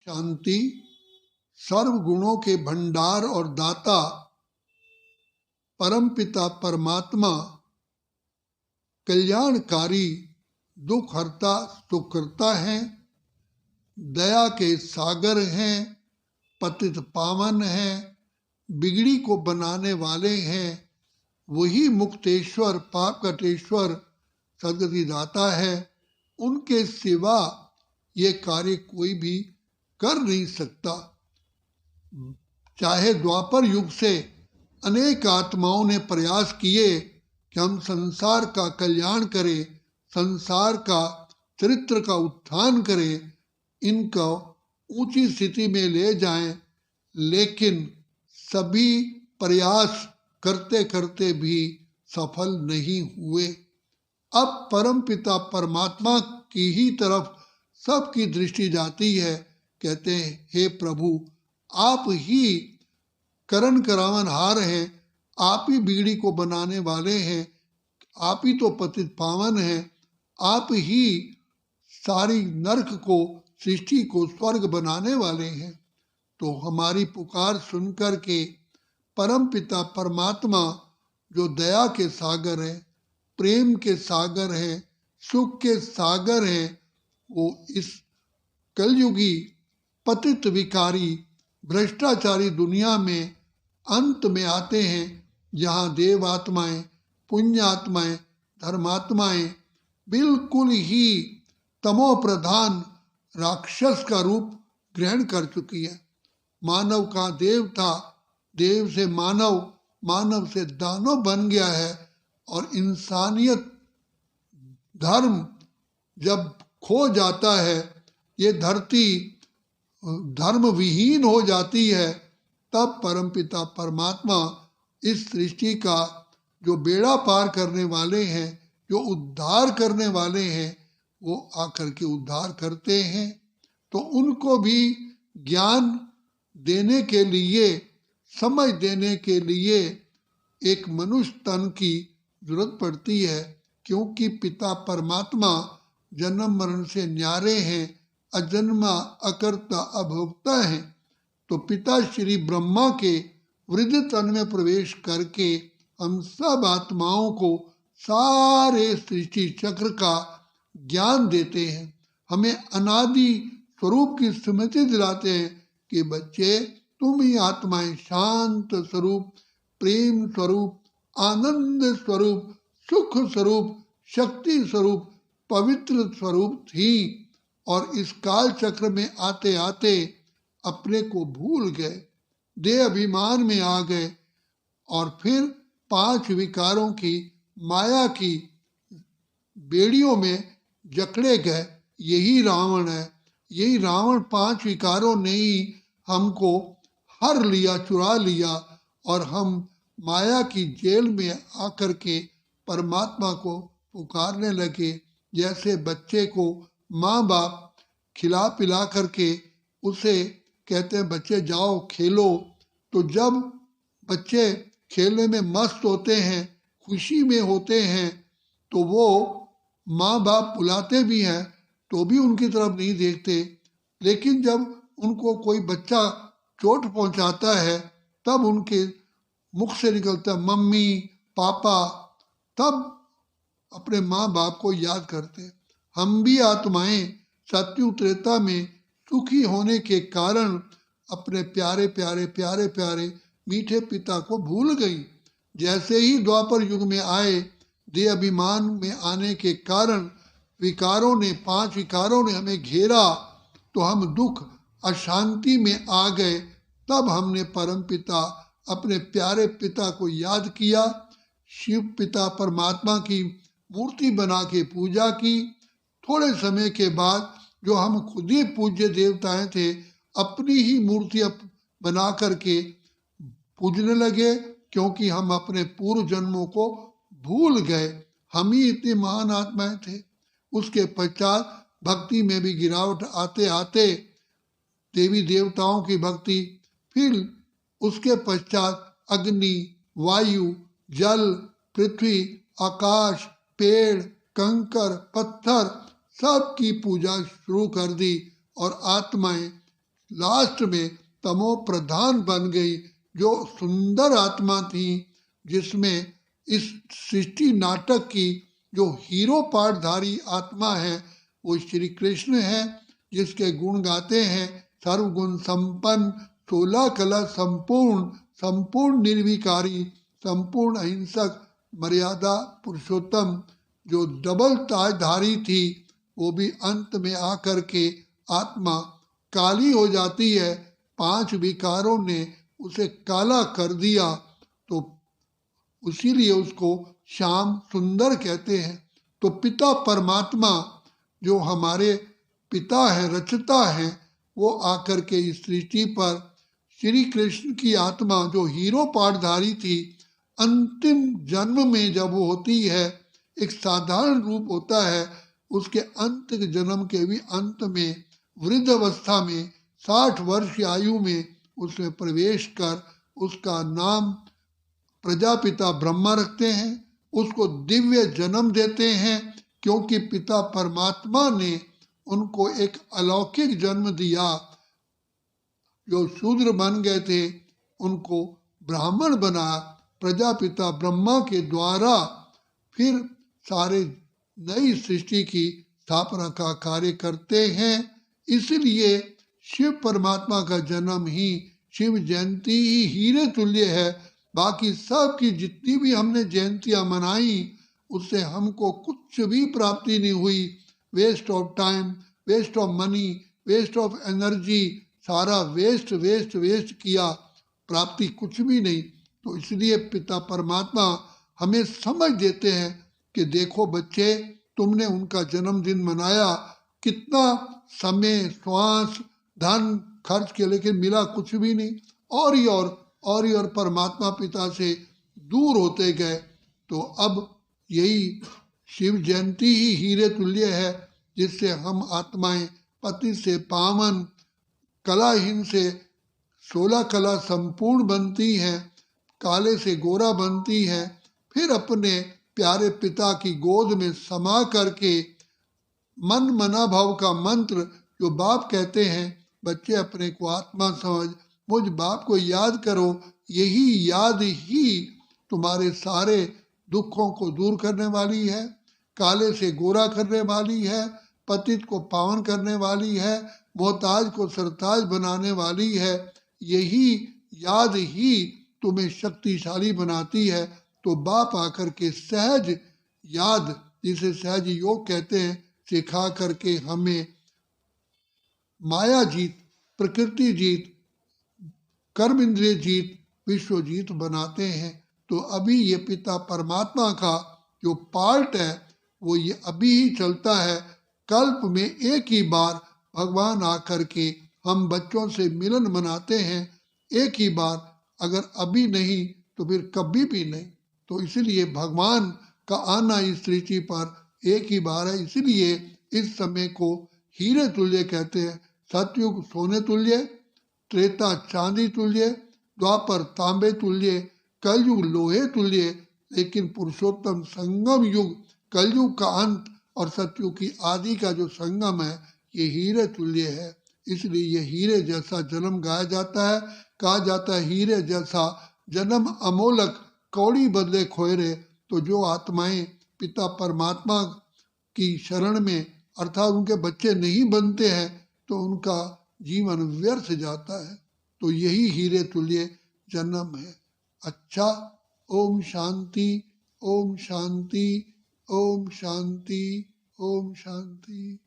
शांति, सर्व गुणों के भंडार और दाता परमपिता परमात्मा कल्याणकारी, दुख हरता सुख करता है, दया के सागर हैं, पतित पावन हैं, बिगड़ी को बनाने वाले हैं। वही मुक्तेश्वर पाप कटेश्वर सदगति दाता है। उनके सिवा ये कार्य कोई भी कर नहीं सकता। चाहे द्वापर युग से अनेक आत्माओं ने प्रयास किए कि हम संसार का कल्याण करें, संसार का चरित्र का उत्थान करें, इनको ऊंची स्थिति में ले जाएं, लेकिन सभी प्रयास करते करते भी सफल नहीं हुए। अब परमपिता परमात्मा की ही तरफ सबकी दृष्टि जाती है। कहते हैं, हे प्रभु, आप ही करण करावन हार हैं, आप ही बिगड़ी को बनाने वाले हैं, आप ही तो पतित पावन हैं, आप ही सारी नरक को सृष्टि को स्वर्ग बनाने वाले हैं। तो हमारी पुकार सुनकर के परम पिता परमात्मा जो दया के सागर है, प्रेम के सागर है, सुख के सागर है, वो इस कलयुगी पतित विकारी भ्रष्टाचारी दुनिया में अंत में आते हैं, जहाँ देव आत्माएं, पुण्य आत्माएं, धर्मात्माएं बिल्कुल ही तमो प्रधान राक्षस का रूप ग्रहण कर चुकी है। मानव का देव था, देव से मानव, मानव से दानव बन गया है। और इंसानियत धर्म जब खो जाता है, ये धरती धर्म विहीन हो जाती है, तब परमपिता परमात्मा इस सृष्टि का जो बेड़ा पार करने वाले हैं, जो उद्धार करने वाले हैं, वो आकर के उद्धार करते हैं। तो उनको भी ज्ञान देने के लिए, समझ देने के लिए एक मनुष्य तन की जरूरत पड़ती है, क्योंकि पिता परमात्मा जन्म मरण से न्यारे हैं, अजन्मा अकर्ता अभोक्ता हैं। तो पिता श्री ब्रह्मा के वृद्ध तन में प्रवेश करके हम सब आत्माओं को सारे सृष्टि चक्र का ज्ञान देते हैं, हमें अनादि स्वरूप की स्मृति दिलाते हैं कि बच्चे, तुम ही आत्माएं शांत स्वरूप, प्रेम स्वरूप, आनंद स्वरूप, सुख स्वरूप, शक्ति स्वरूप, पवित्र स्वरूप थी, और इस काल चक्र में आते आते अपने को भूल गए, देह अभिमान में आ गए, और फिर 5 विकारों की माया की बेड़ियों में जकड़े गए। यही रावण है, यही रावण 5 विकारों ने ही हमको हर लिया, चुरा लिया, और हम माया की जेल में आकर के परमात्मा को पुकारने लगे। जैसे बच्चे को माँ बाप खिला पिला करके उसे कहते हैं, बच्चे जाओ खेलो, तो जब बच्चे खेलने में मस्त होते हैं, खुशी में होते हैं, तो वो माँ बाप बुलाते भी हैं तो भी उनकी तरफ नहीं देखते। लेकिन जब उनको कोई बच्चा चोट पहुंचाता है, तब उनके मुख से निकलता है मम्मी पापा, तब अपने माँ बाप को याद करते। हम भी आत्माएं सत्यु त्रेता में सुखी होने के कारण अपने प्यारे प्यारे प्यारे प्यारे मीठे पिता को भूल गई। जैसे ही द्वापर युग में आए, देह अभिमान में आने के कारण विकारों ने, 5 विकारों ने हमें घेरा, तो हम दुख अशांति में आ गए। तब हमने परम पिता, अपने प्यारे पिता को याद किया, शिव पिता परमात्मा की मूर्ति बना के पूजा की। थोड़े समय के बाद जो हम खुद ही पूज्य देवताएं थे, अपनी ही मूर्ति बना करके पूजने लगे, क्योंकि हम अपने पूर्व जन्मों को भूल गए। हम ही इतने महान आत्माएं थे। उसके पश्चात भक्ति में भी गिरावट आते आते देवी देवताओं की भक्ति, फिर उसके पश्चात अग्नि, वायु, जल, पृथ्वी, आकाश, पेड़, कंकर, पत्थर, सब की पूजा शुरू कर दी, और आत्माएं लास्ट में तमो प्रधान बन गई, जो सुंदर आत्मा थी, जिसमें इस सृष्टि नाटक की जो हीरो पाठधारी आत्मा है वो श्री कृष्ण है, जिसके गुण गाते हैं सर्वगुण संपन्न, 16 कला संपूर्ण, संपूर्ण निर्विकारी, संपूर्ण अहिंसक, मर्यादा पुरुषोत्तम, जो डबल ताजधारी थी, वो भी अंत में आकर के आत्मा काली हो जाती है। 5 विकारों ने उसे काला कर दिया, तो उसीलिए उसको श्याम सुंदर कहते हैं। तो पिता परमात्मा जो हमारे पिता है, रचता है, वो आकर के इस सृष्टि पर श्री कृष्ण की आत्मा जो हीरो पाठधारी थी, अंतिम जन्म में जब वो होती है, एक साधारण रूप होता है, उसके अंत के जन्म के भी अंत में वृद्ध अवस्था में 60 वर्ष की आयु में उसमें प्रवेश कर उसका नाम प्रजापिता ब्रह्मा रखते हैं, उसको दिव्य जन्म देते हैं, क्योंकि पिता परमात्मा ने उनको एक अलौकिक जन्म दिया। जो शूद्र बन गए थे उनको ब्राह्मण बना प्रजापिता ब्रह्मा के द्वारा, फिर सारे नई सृष्टि की स्थापना का कार्य करते हैं। इसलिए शिव परमात्मा का जन्म ही, शिव जयंती ही हीरे तुल्य है। बाकी सब की जितनी भी हमने जयंतियाँ मनाई, उससे हमको कुछ भी प्राप्ति नहीं हुई। Waste of time, waste of money, waste of energy, सारा वेस्ट वेस्ट वेस्ट किया, प्राप्ति कुछ भी नहीं। तो इसलिए पिता परमात्मा हमें समझ देते हैं कि देखो बच्चे, तुमने उनका जन्मदिन मनाया, कितना समय, श्वास, धन खर्च किया, लेकिन मिला कुछ भी नहीं, और ही और परमात्मा पिता से दूर होते गए। तो अब यही शिव जयंती ही हीरे तुल्य है, जिससे हम आत्माएं पति से पावन, कलाहीन से 16 कला संपूर्ण बनती हैं, काले से गोरा बनती हैं, फिर अपने प्यारे पिता की गोद में समा करके मन मना भाव का मंत्र जो बाप कहते हैं, बच्चे अपने को आत्मा समझ, मुझ बाप को याद करो, यही याद ही तुम्हारे सारे दुखों को दूर करने वाली है, काले से गोरा करने वाली है, पतित को पावन करने वाली है, मोहताज को सरताज बनाने वाली है। यही याद ही तुम्हें शक्तिशाली बनाती है। तो बाप आकर के सहज याद, जिसे सहज योग कहते हैं, सिखा करके हमें माया जीत, प्रकृति जीत, कर्म इंद्रिय जीत, विश्व जीत बनाते हैं। तो अभी ये पिता परमात्मा का जो पार्ट है वो ये अभी ही चलता है। कल्प में एक ही बार भगवान आकर के हम बच्चों से मिलन मनाते हैं, एक ही बार, अगर अभी नहीं तो फिर कभी भी नहीं। तो इसलिए भगवान का आना इस सृष्टि पर एक ही बार है। इसलिए इस समय को हीरे तुल्य कहते हैं। सतयुग सोने तुल्य, त्रेता चांदी तुल्य, द्वापर तांबे तुल्य, कलयुग लोहे तुल्य, लेकिन पुरुषोत्तम संगम युग, कलयुग का अंत और सतयुग की आदि का जो संगम है, ये हीरे तुल्य है। इसलिए ये हीरे जैसा जन्म गाया जाता है। कहा जाता है हीरे जैसा जन्म अमोलक, कौड़ी बदले खोयरे। तो जो आत्माएं पिता परमात्मा की शरण में अर्थात उनके बच्चे नहीं बनते हैं, तो उनका जीवन व्यर्थ जाता है। तो यही हीरे तुल्य जन्म है। अच्छा, ओम शांति, ओम शांति, ओम शांति, ओम शांति।